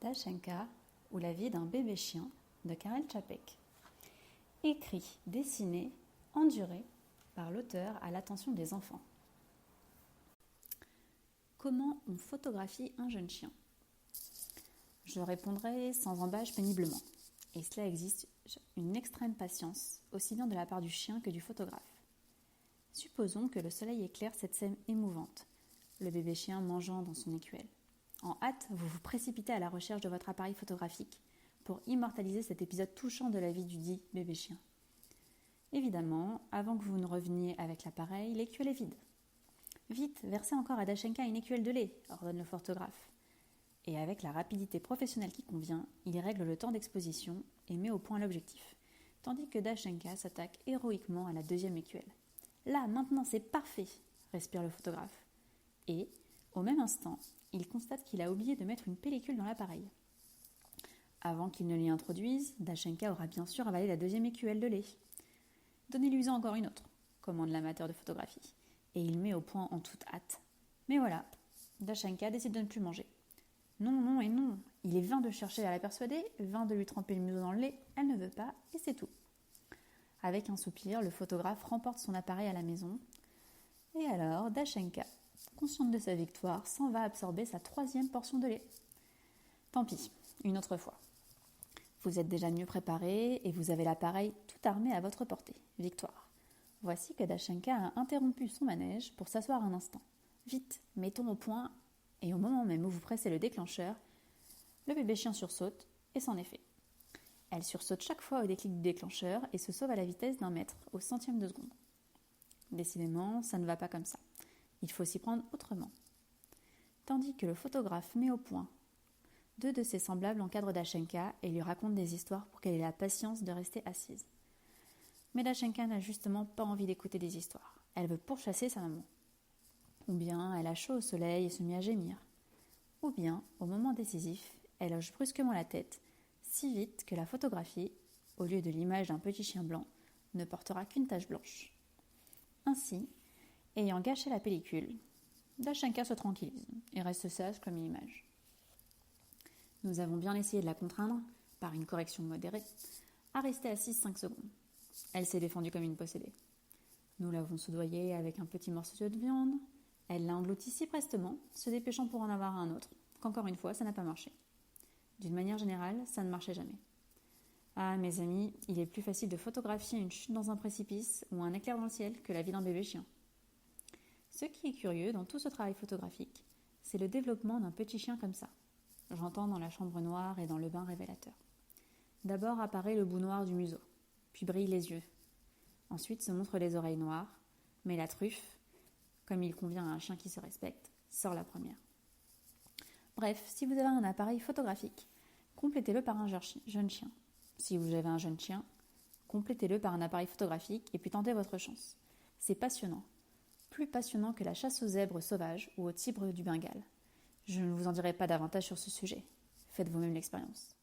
Dashenka ou la vie d'un bébé chien de Karel Čapek. Écrit, dessiné, enduré par l'auteur à l'attention des enfants. Comment on photographie un jeune chien? Je répondrai sans embâche péniblement. Et cela exige une extrême patience, aussi bien de la part du chien que du photographe. Supposons que le soleil éclaire cette scène émouvante, le bébé chien mangeant dans son écuelle. En hâte, vous vous précipitez à la recherche de votre appareil photographique pour immortaliser cet épisode touchant de la vie du dit bébé chien. Évidemment, avant que vous ne reveniez avec l'appareil, l'écuelle est vide. Vite, versez encore à Dashenka une écuelle de lait, ordonne le photographe. Et avec la rapidité professionnelle qui convient, il règle le temps d'exposition et met au point l'objectif, tandis que Dashenka s'attaque héroïquement à la deuxième écuelle. Là, maintenant, c'est parfait, respire le photographe. Et, au même instant, il constate qu'il a oublié de mettre une pellicule dans l'appareil. Avant qu'il ne l'y introduise, Dashenka aura bien sûr avalé la deuxième écuelle de lait. Donnez-lui-en encore une autre, commande l'amateur de photographie, et il met au point en toute hâte. Mais voilà, Dashenka décide de ne plus manger. Non, non et non, il est vain de chercher à la persuader, vain de lui tremper le museau dans le lait, elle ne veut pas, et c'est tout. Avec un soupir, le photographe remporte son appareil à la maison, et alors Dashenka, consciente de sa victoire, s'en va absorber sa troisième portion de lait. Tant pis, une autre fois. Vous êtes déjà mieux préparé et vous avez l'appareil tout armé à votre portée. Victoire. Voici que Dashenka a interrompu son manège pour s'asseoir un instant. Vite, mettons au point, et au moment même où vous pressez le déclencheur, le bébé chien sursaute et c'en est fait. Elle sursaute chaque fois au déclic du déclencheur et se sauve à la vitesse d'1 mètre au centième de seconde. Décidément, ça ne va pas comme ça. Il faut s'y prendre autrement. Tandis que le photographe met au point 2 de ses semblables encadrent Dashenka et lui raconte des histoires pour qu'elle ait la patience de rester assise. Mais Dashenka n'a justement pas envie d'écouter des histoires. Elle veut pourchasser sa maman. Ou bien elle a chaud au soleil et se met à gémir. Ou bien, au moment décisif, elle hoche brusquement la tête, si vite que la photographie, au lieu de l'image d'un petit chien blanc, ne portera qu'une tache blanche. Ainsi, ayant gâché la pellicule, Dashenka se tranquillise et reste sage comme une image. Nous avons bien essayé de la contraindre, par une correction modérée, à rester assise 5 secondes. Elle s'est défendue comme une possédée. Nous l'avons soudoyée avec un petit morceau de viande. Elle l'a englouti si prestement, se dépêchant pour en avoir un autre, qu'encore une fois, ça n'a pas marché. D'une manière générale, ça ne marchait jamais. Ah, mes amis, il est plus facile de photographier une chute dans un précipice ou un éclair dans le ciel que la vie d'un bébé chien. Ce qui est curieux dans tout ce travail photographique, c'est le développement d'un petit chien comme ça. J'entends dans la chambre noire et dans le bain révélateur. D'abord apparaît le bout noir du museau, puis brillent les yeux. Ensuite se montrent les oreilles noires, mais la truffe, comme il convient à un chien qui se respecte, sort la première. Bref, si vous avez un appareil photographique, complétez-le par un jeune chien. Si vous avez un jeune chien, complétez-le par un appareil photographique et puis tentez votre chance. C'est passionnant. Plus passionnant que la chasse aux zèbres sauvages ou aux tigres du Bengale. Je ne vous en dirai pas davantage sur ce sujet. Faites vous-même l'expérience.